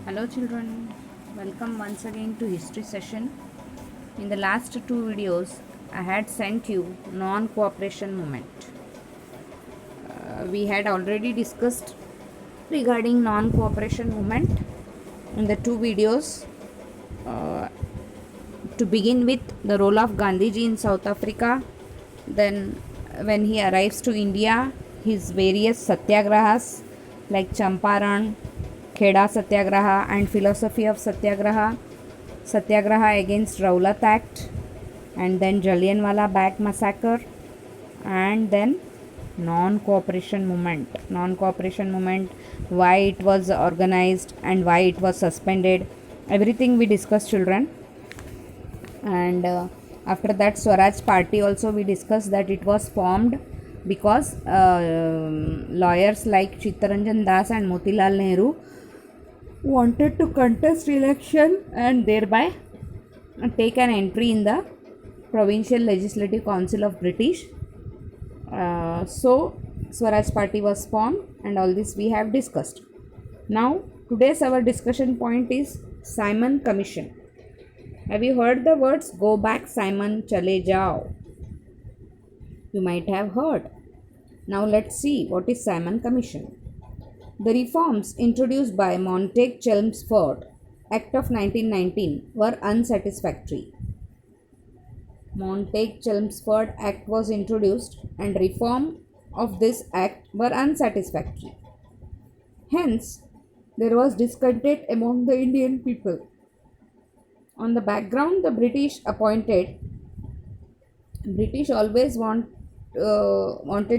Hello children, welcome once again to history session. In the last two videos, I had sent you non-cooperation movement. We had already discussed regarding non-cooperation movement in the two videos. Uh, to begin with, the role of Gandhiji in South Africa, then when he arrives to India, his various satyagrahas like Champaran, Kheda Satyagraha and philosophy of Satyagraha against Rowlatt Act, and then Jallianwala Bagh massacre, and then non-cooperation movement, why it was organized and why it was suspended. Everything we discussed, children. And after that, Swaraj Party also we discussed that it was formed because lawyers like Chittaranjan Das and Motilal Nehru wanted to contest election and thereby take an entry in the Provincial Legislative Council of British. So Swaraj Party was formed and all this we have discussed. Now today's our discussion point is Simon Commission. Have you heard the words go back Simon, chale jao? You might have heard. Now let's see what is Simon Commission. The reforms introduced by Montague-Chelmsford Act of 1919 were unsatisfactory. Montague-Chelmsford Act was introduced and reform of this act were unsatisfactory. Hence, there was discontent among the Indian people. On the background, the British always wanted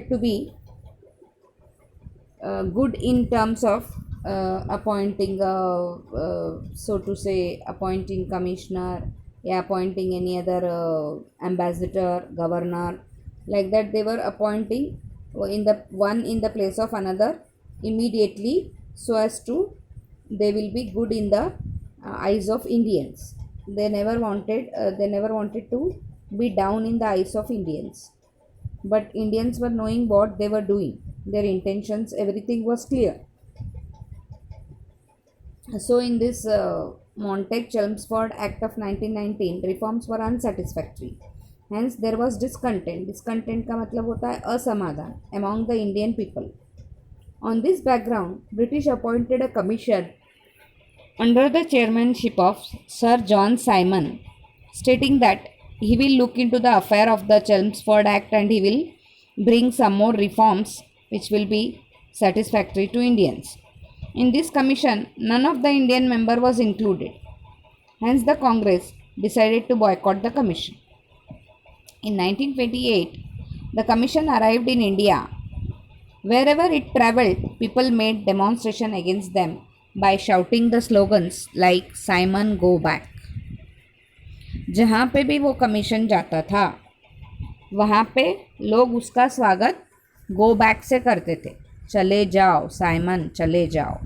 to be good in terms of appointing so to say appointing commissioner, appointing any other ambassador, governor, like that they were appointing in the place of another immediately, so as to they will be good in the eyes of Indians. They never wanted to be down in the eyes of Indians, but Indians were knowing what they were doing, their intentions, everything was clear. So in this Montague-Chelmsford Act of 1919, reforms were unsatisfactory. Hence there was discontent. Discontent का मतलब होता है असमाधान among the Indian people. On this background, British appointed a commission under the chairmanship of Sir John Simon, stating that he will look into the affair of the Chelmsford Act and he will bring some more reforms which will be satisfactory to Indians. In this commission, none of the Indian member was included. Hence, the Congress decided to boycott the commission. In 1928, the commission arrived in India. Wherever it travelled, people made demonstration against them by shouting the slogans like Simon go back. जहाँ पे भी वो commission जाता था वहाँ पे लोग उसका स्वागत गो बैक से करते थे, चले जाओ साइमन, चले जाओ.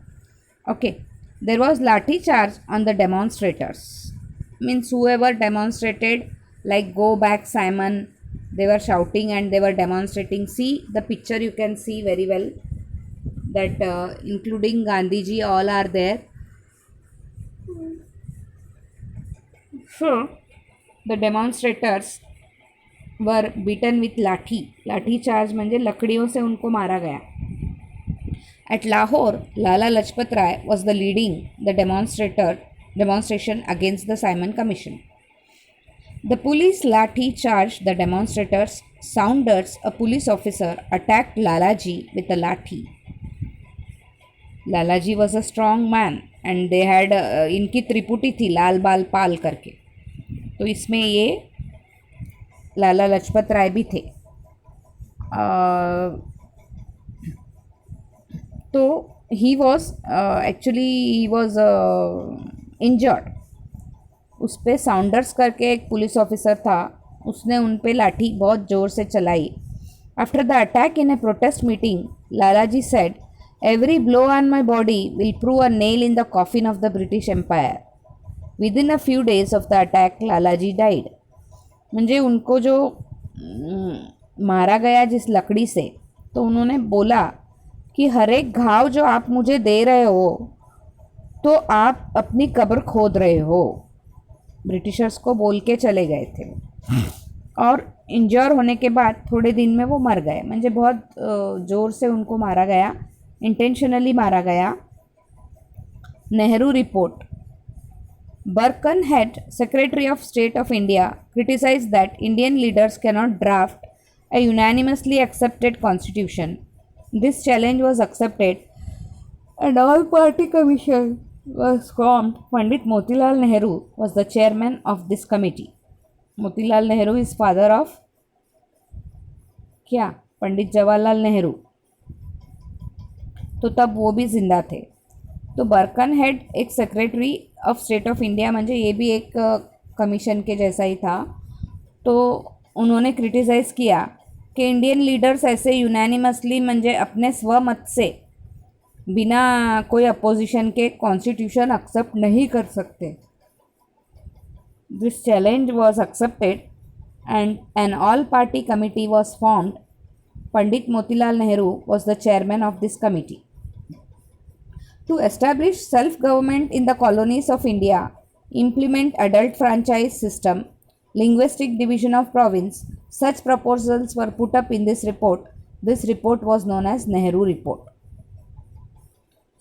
Okay, there was lathi charge on the demonstrators. Means whoever demonstrated like go back Simon, they were shouting and they were demonstrating. See the picture, you can see very well that including Gandhiji all are there. So the demonstrators were beaten with लाठी charge म्हणजे लकड़ियों से उनको मारा गया. At Lahore, Lala Lajpat Rai was the leading the demonstration against the Simon Commission. The police lathi charged the demonstrators. Saunders, a police officer, attacked Lalaji with a lathi. Lalaji was a strong man and they had इनकी त्रिपुटी थी लाल बाल पाल करके, तो इसमें ये लाला लजपत राय भी थे. तो ही वॉज इंजर्ड. उस पर साउंडर्स करके एक पुलिस ऑफिसर था, उसने उन पे लाठी बहुत ज़ोर से चलाई. After the attack in a protest meeting, Lalaji said, every blow on my body will prove a nail in the coffin of the British Empire. Within a few days of the attack Lalaji died. म्हणजे उनको जो मारा गया जिस लकड़ी से, तो उन्होंने बोला कि हर एक घाव जो आप मुझे दे रहे हो तो आप अपनी कब्र खोद रहे हो, ब्रिटिशर्स को बोल के चले गए थे। और इंजर होने के बाद थोड़े दिन में वो मर गए, म्हणजे बहुत ज़ोर से उनको मारा गया, इंटेंशनली मारा गया। Nehru report, Birkenhead, Secretary of State of India, criticized that Indian leaders cannot draft a unanimously accepted constitution. This challenge was accepted and all-party commission was formed. Pandit Motilal Nehru was the chairman of this committee. Motilal Nehru is father of क्या? पंडित जवाहरलाल नेहरू। तो तब वो भी जिंदा थे। तो Birkenhead एक secretary of state of India, म्हणजे ये भी एक कमीशन के जैसा ही था। तो उन्होंने क्रिटिसाइज़ किया कि इंडियन लीडर्स ऐसे यूनानिमसली, म्हणजे अपने स्वमत से बिना कोई अपोजिशन के कॉन्स्टिट्यूशन एक्सेप्ट नहीं कर सकते। This challenge was accepted and an all-party committee was formed. Pandit Motilal Nehru was the chairman of this committee. To establish self-government in the colonies of India, implement adult franchise system, linguistic division of province, such proposals were put up in this report. This report was known as Nehru Report.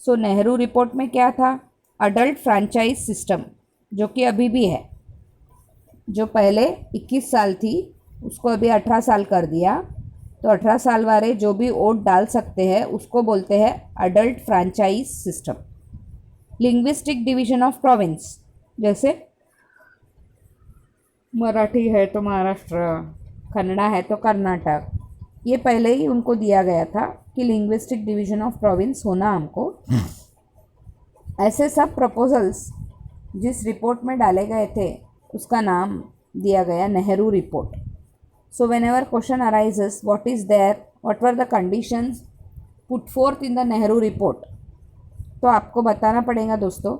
So Nehru Report में क्या था? Adult franchise system, जो कि अभी भी है। जो पहले 21 साल थी उसको अभी 18 साल कर दिया। तो 18 साल वाले जो भी वोट डाल सकते हैं उसको बोलते हैं adult franchise system. Linguistic division of province, जैसे मराठी है तो महाराष्ट्र, कन्नड़ा है तो कर्नाटक, ये पहले ही उनको दिया गया था कि लिंग्विस्टिक डिवीजन ऑफ प्रोविंस होना हमको। ऐसे सब प्रपोजल्स जिस रिपोर्ट में डाले गए थे उसका नाम दिया गया Nehru report. So whenever question arises what is there, what were the conditions put forth in the Nehru report, तो आपको बताना पड़ेगा दोस्तों,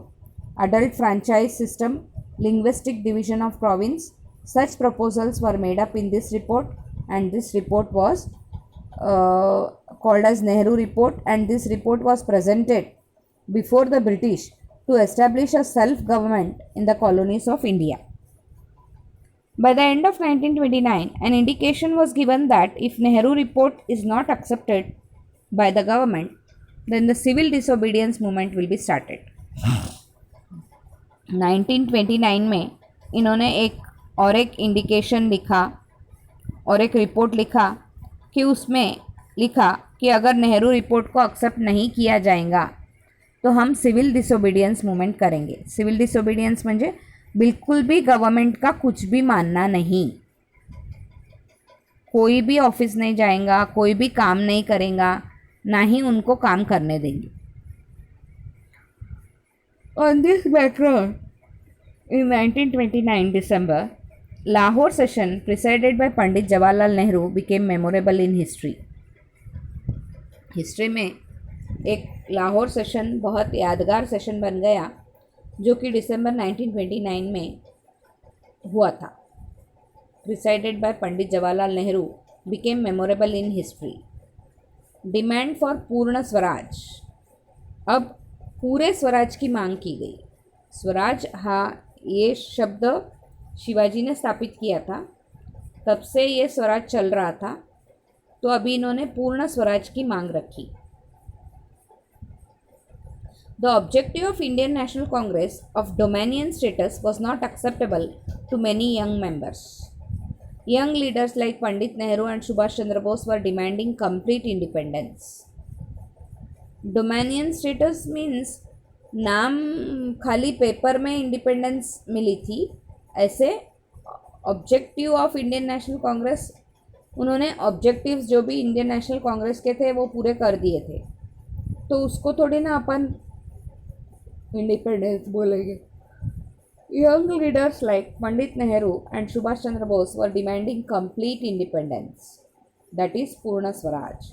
adult franchise system, linguistic division of province, such proposals were made up in this report and this report was called as Nehru report, and this report was presented before the British to establish a self-government in the colonies of India. By the end of 1929, an indication was given that if Nehru report is not accepted by the government, then the civil disobedience movement will be started. 1929 में इन्होंने एक indication लिखा और एक report लिखा कि उसमें लिखा कि अगर नेहरू रिपोर्ट को एक्सेप्ट नहीं किया जाएगा तो हम सिविल डिसोबीडियंस मूवमेंट करेंगे। सिविल डिसोबीडियंस म्हणजे बिल्कुल भी गवर्नमेंट का कुछ भी मानना नहीं, कोई भी ऑफिस नहीं जाएगा, कोई भी काम नहीं करेगा, ना ही उनको काम करने देंगे। On this background, in 1929 December, Lahore session presided by Pandit Jawaharlal Nehru became memorable in history. History में एक लाहौर सेशन बहुत यादगार सेशन बन गया जो कि दिसंबर 1929 में हुआ था। Presided bye Pandit Jawaharlal Nehru became memorable in history. Demand for पूर्ण स्वराज, अब पूरे स्वराज की मांग की गई। स्वराज, हाँ, ये शब्द शिवाजी ने स्थापित किया था, तब से ये स्वराज चल रहा था, तो अभी इन्होंने पूर्ण स्वराज की मांग रखी। The objective of Indian National Congress of Dominion status was not acceptable to many young members. Young leaders like Pandit Nehru and Subhash Chandra Bose were demanding complete independence. Dominion status means नाम खाली paper में independence मिली थी, ऐसे objective of Indian national Congress, उन्होंने objectives जो भी Indian national Congress के थे वो पूरे कर दिए थे, तो उसको थोड़ी ना अपन इंडिपेंडेंस बोलेंगे। Young leaders like Pandit Nehru and Subhash Chandra Bose were demanding complete independence, that is Purna Swaraj.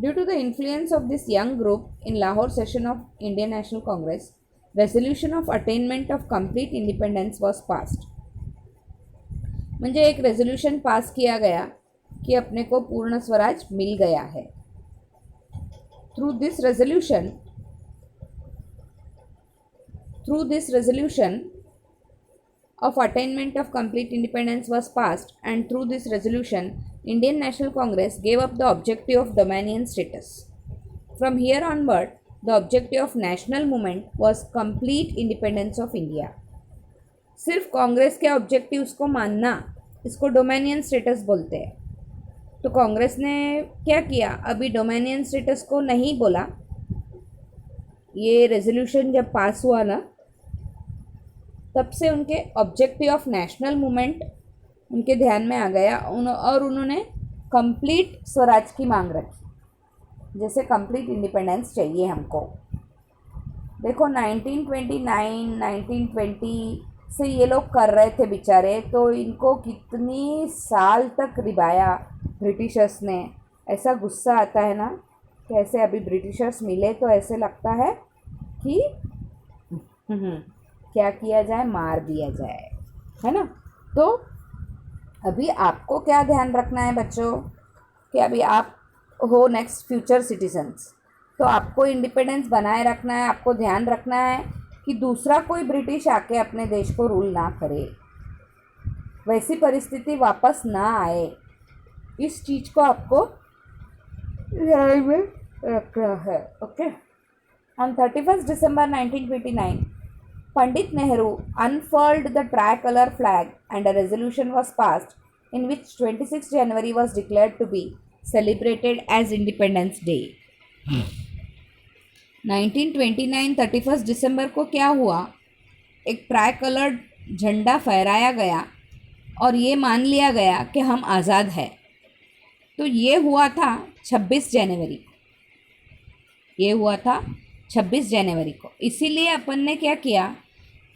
Due to the influence of this young group in Lahore session of Indian National Congress, resolution of attainment of complete independence was passed. म्हणजे एक resolution pass किया गया कि अपने को पूर्ण स्वराज मिल गया है। Through this resolution Through this resolution of attainment of complete independence was passed, and through this resolution, Indian National Congress gave up the objective of dominion status. From here onward, the objective of national movement was complete independence of India. सिर्फ कांग्रेस के objectives को मानना, इसको dominion status बोलते हैं. तो कांग्रेस ने क्या किया, अभी डोमेनियन स्टेटस को नहीं बोला. ये रेजोल्यूशन जब पास हुआ ना, तब से उनके ऑब्जेक्टिव ऑफ नेशनल मूवमेंट उनके ध्यान में आ गया और उन्होंने कंप्लीट स्वराज की मांग रखी, जैसे कंप्लीट इंडिपेंडेंस चाहिए हमको. देखो 1929 1920 से ये लोग कर रहे थे बेचारे, तो इनको कितनी साल तक रिबाया ब्रिटिशर्स ने. ऐसा गुस्सा आता है ना, कैसे अभी ब्रिटिशर्स मिले तो ऐसे लगता है कि क्या किया जाए, मार दिया जाए, है ना. तो अभी आपको क्या ध्यान रखना है बच्चों, कि अभी आप हो नेक्स्ट फ्यूचर सिटीजन्स, तो आपको इंडिपेंडेंस बनाए रखना है. आपको ध्यान रखना है कि दूसरा कोई ब्रिटिश आके अपने देश को रूल ना करे, वैसी परिस्थिति वापस ना आए. इस चीज़ को आपको ध्यान में रखना है. Okay. On 31 December 1929, Pandit Nehru unfurled the tricolor flag and a resolution was passed in which 26 January was declared to be celebrated as Independence Day. 1929 31 दिसंबर को क्या हुआ, एक ट्राई कलर्ड झंडा फहराया गया और ये मान लिया गया कि हम आज़ाद हैं. तो ये हुआ था 26 जनवरी को, ये हुआ था 26 जनवरी को. इसीलिए अपन ने क्या किया,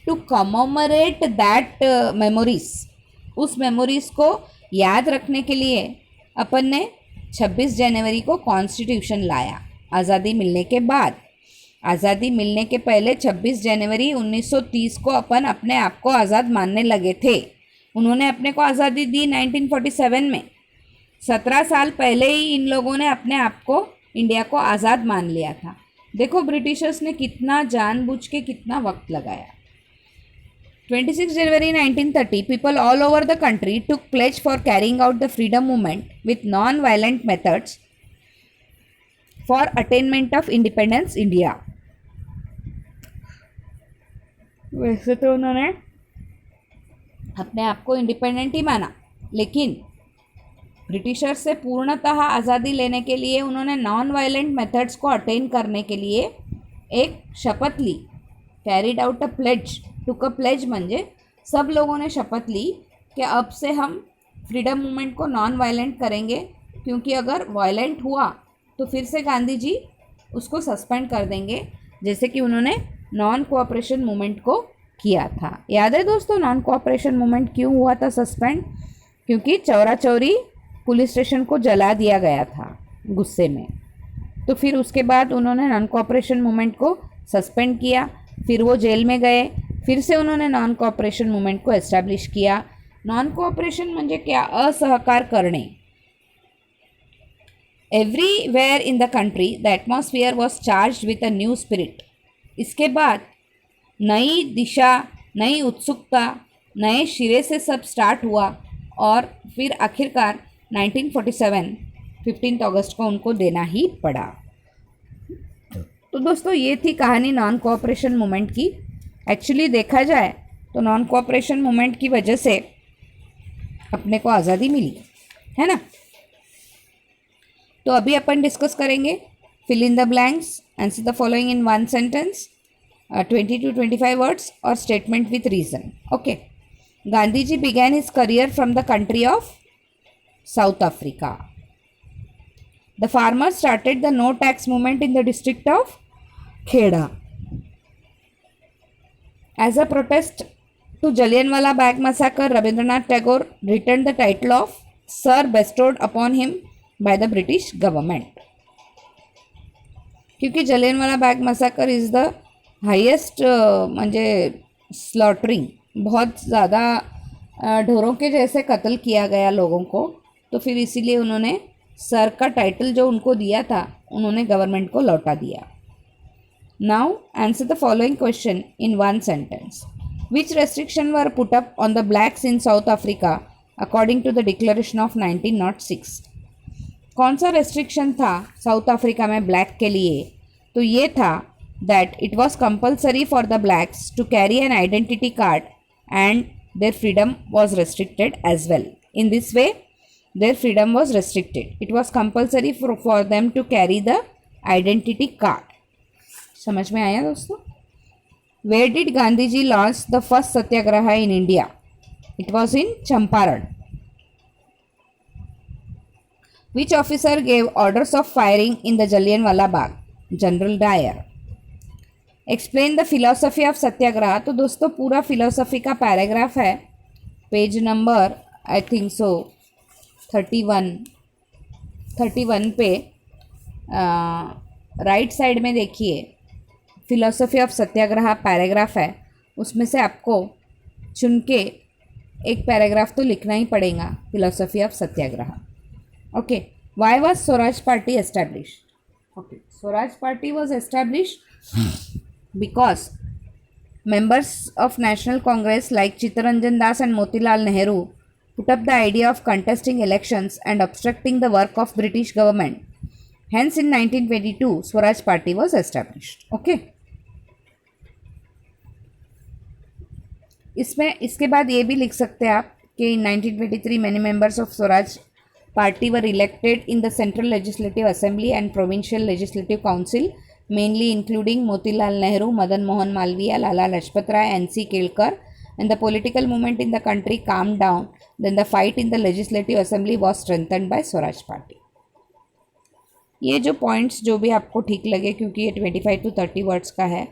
टू कमोमरेट दैट मेमोरीज, उस मेमोरीज़ को याद रखने के लिए अपन ने 26 जनवरी को कॉन्स्टिट्यूशन लाया. आज़ादी मिलने के बाद, आज़ादी मिलने के पहले 26 जनवरी 1930 को अपन अपने आप को आज़ाद मानने लगे थे. उन्होंने अपने को आज़ादी दी 1947 में. 17 साल पहले ही इन लोगों ने अपने आप को, इंडिया को आज़ाद मान लिया था. देखो ब्रिटिशर्स ने कितना जानबूझ के कितना वक्त लगाया. 26 जनवरी 1930, people all over the country took pledge for carrying out the freedom movement with non-violent methods for attainment of independence India. वैसे तो उन्होंने अपने आप को इंडिपेंडेंट ही माना, लेकिन ब्रिटिशर्स से पूर्णतः आज़ादी लेने के लिए उन्होंने नॉन वायलेंट मेथड्स को अटेन करने के लिए एक शपथ ली. Carried out a pledge, took a pledge म्हणजे सब लोगों ने शपथ ली कि अब से हम फ्रीडम मूवमेंट को नॉन वायलेंट करेंगे, क्योंकि अगर वायलेंट हुआ तो फिर से गांधी जी उसको सस्पेंड कर देंगे, जैसे कि उन्होंने नॉन कोऑपरेशन मूवमेंट को किया था. याद है दोस्तों नॉन कोऑपरेशन मूवमेंट क्यों हुआ था सस्पेंड, क्योंकि चौरा चौरी पुलिस स्टेशन को जला दिया गया था गुस्से में. तो फिर उसके बाद उन्होंने नॉन कोऑपरेशन मूवमेंट को सस्पेंड किया, फिर वो जेल में गए, फिर से उन्होंने नॉन कोऑपरेशन मूवमेंट को एस्टैब्लिश किया. नॉन कोऑपरेशन म्हणजे क्या, असहकार करणे. Everywhere in the country the atmosphere was charged with a new spirit. इसके बाद नई दिशा, नई उत्सुकता, नए सिरे से सब स्टार्ट हुआ और फिर आखिरकार 1947 15 अगस्त को उनको देना ही पड़ा. तो दोस्तों ये थी कहानी नॉन कोऑपरेशन मूवमेंट की. एक्चुअली देखा जाए तो नॉन कोऑपरेशन मूवमेंट की वजह से अपने को आज़ादी मिली है ना. तो अभी अपन डिस्कस करेंगे fill in the blanks, answer the following in one sentence, 20 to 25 words और statement with reason. Okay. Gandhi ji began his career from the country of South Africa. The farmers started the no tax movement in the district of Kheda. As a protest to Jallianwala Bagh massacre, Rabindranath Tagore returned the title of Sir bestowed upon him by the British government. क्योंकि Jallianwala bag massacre is the highest म्हणजे slaughtering, बहुत ज़्यादा ढोरों के जैसे कत्ल किया गया लोगों को, तो फिर इसीलिए उन्होंने सर का टाइटल जो उनको दिया था उन्होंने गवर्नमेंट को लौटा दिया. Now answer the following question in one sentence. Which restriction were put up on the blacks in South Africa according to the declaration of 1906? कौन सा रेस्ट्रिक्शन था साउथ अफ्रीका में ब्लैक के लिए? तो ये था that it was compulsory for the blacks to carry an identity card and their freedom was restricted as well. In this way their freedom was restricted. It was compulsory for them to carry the identity card. समझ में आया दोस्तों? Where did Gandhi ji launch the first satyagraha in India? It was in Champaran. Which officer gave orders of firing in the Jallianwala Bagh? General Dyer. Explain the philosophy of सत्याग्रह. तो दोस्तों पूरा philosophy का paragraph है page number आई think सो 31 पे right side में देखिए philosophy of Satyagraha paragraph है. उसमें से आपको चुन के एक पैराग्राफ तो लिखना ही पड़ेगा philosophy of Satyagraha. Okay, why was Swaraj Party established? Okay, Swaraj Party was established because members of National Congress like Chittaranjan Das and Motilal Nehru put up the idea of contesting elections and obstructing the work of British government. Hence, in 1922, Swaraj Party was established. Okay. इसमें इसके बाद ये भी लिख सकते हैं आप कि in 1923 many members of Swaraj Party were elected in the Central Legislative Assembly and Provincial Legislative Council, mainly including Motilal Nehru, Madan Mohan Malviya, Lala Lajpat Rai, N.C. Kelkar. And the political movement in the country calmed down. Then the fight in the Legislative Assembly was strengthened by Swaraj Party. ये जो points जो भी आपको ठीक लगे, क्योंकि ये 25 to 30 words का है,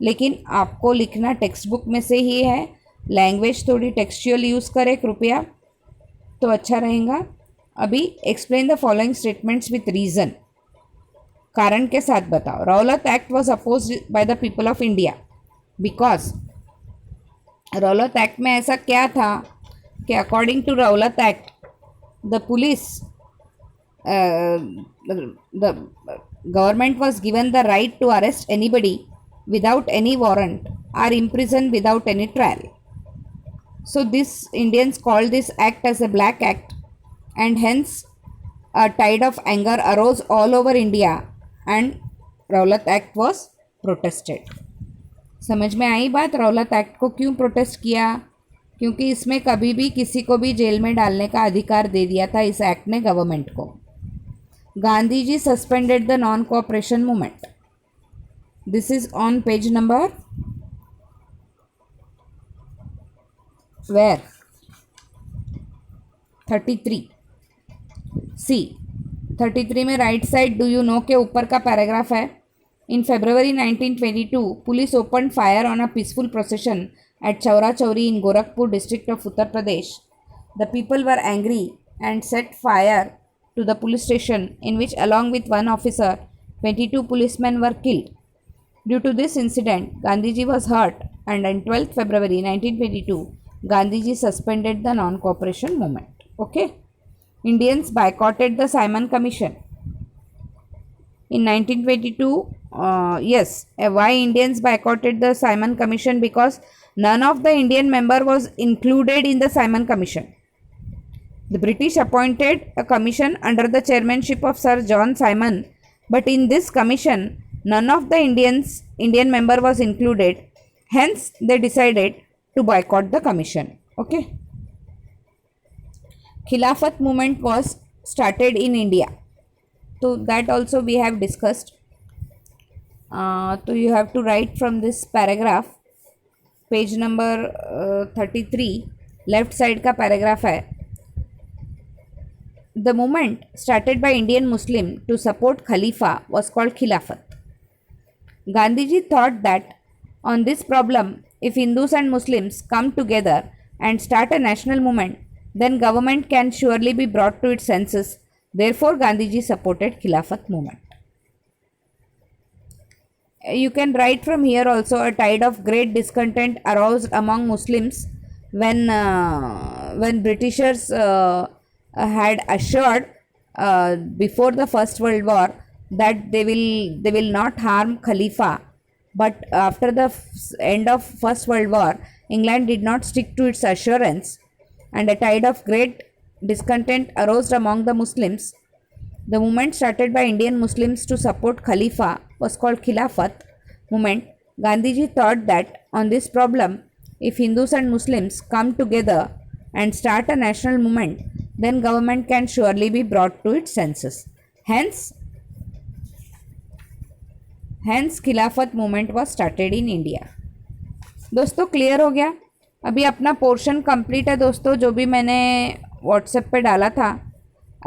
लेकिन आपको लिखना टेक्स्ट बुक में से ही है. लैंग्वेज थोड़ी टेक्सचुअल यूज़ करें कृपया, तो अच्छा रहेगा. अभी explain the following statements with reason. कारण के साथ बताओ. Rowlatt Act was oppose by the people of India because Rowlatt Act में ऐसा क्या था कि according to Rowlatt Act the police the government was given the right to arrest anybody without any warrant or imprison without any trial. So this Indians called this act as a black act. And hence a tide of anger arose all over India and Rowlatt Act was protested. समझ में आई बात? रौलत act को क्यों protest किया? क्योंकि इसमें कभी भी किसी को भी जेल में डालने का अधिकार दे दिया था इस एक्ट ने गवर्नमेंट को. Gandhi ji suspended the non cooperation movement. This is on page number where 33. See 33 में right side do you know के ऊपर का पैराग्राफ है. In February 1922 police open fire on a peaceful procession at Chaura Chauri in Gorakhpur district of Uttar Pradesh. The people were angry and set fire to the police station in which along with one officer 22 policemen were killed. Due to this incident, Gandhiji was hurt and on 12th February 1922, Gandhiji suspended the non-cooperation movement. Okay. Indians boycotted the Simon Commission. In 1922, yes, why Indians boycotted the Simon Commission? Because none of the Indian member was included in the Simon Commission. The British appointed a commission under the chairmanship of Sir John Simon, but in this commission, none of the Indian member was included. Hence, they decided to boycott the commission. Okay. Khilafat movement was started in India. So that also we have discussed. So you have to write from this paragraph, page number 33, left side का paragraph है. The movement started by Indian Muslim to support Khalifa was called Khilafat. Gandhiji thought that on this problem, if Hindus and Muslims come together and start a national movement, then government can surely be brought to its senses. Therefore, Gandhiji supported Khilafat movement. You can write from here also. A tide of great discontent arose among Muslims when Britishers had assured before the First World War that they will not harm Khalifa But after the end of First World War, England did not stick to its assurance, and a tide of great discontent arose among the Muslims. The movement started by Indian Muslims to support Khalifa was called Khilafat movement. Gandhiji thought that on this problem, if Hindus and Muslims come together and start a national movement, then government can surely be brought to its senses. Hence Khilafat movement was started in India. दोस्तों clear हो गया? अभी अपना portion complete है दोस्तों, जो भी मैंने व्हाट्सएप पे डाला था.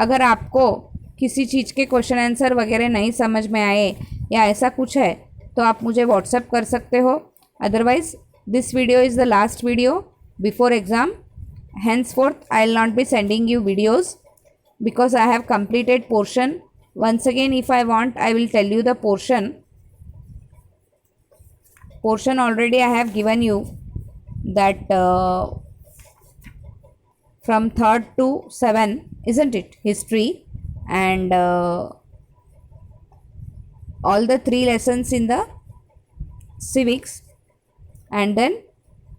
अगर आपको किसी चीज़ के क्वेश्चन आंसर वगैरह नहीं समझ में आए या ऐसा कुछ है तो आप मुझे व्हाट्सएप कर सकते हो. Otherwise this video is the last video before exam. henceforth I will not be sending you videos because I have completed portion. Once again, if I want, I will tell you the portion already I have given you, that from 3rd to 7, isn't it, history, and all the 3 lessons in the civics, and then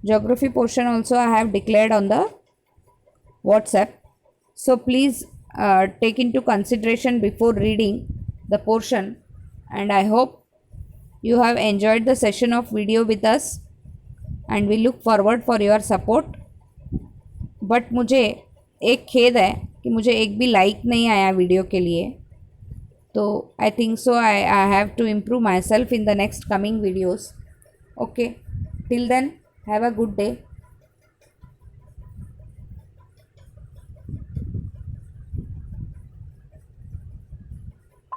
geography portion also I have declared on the WhatsApp. So please take into consideration before reading the portion, and I hope you have enjoyed the session of video with us, and we look forward for your support. But मुझे एक खेद है कि मुझे एक भी like नहीं आया वीडियो के लिए. तो I think so I have to improve myself in the next coming videos. Okay, till then have a good day.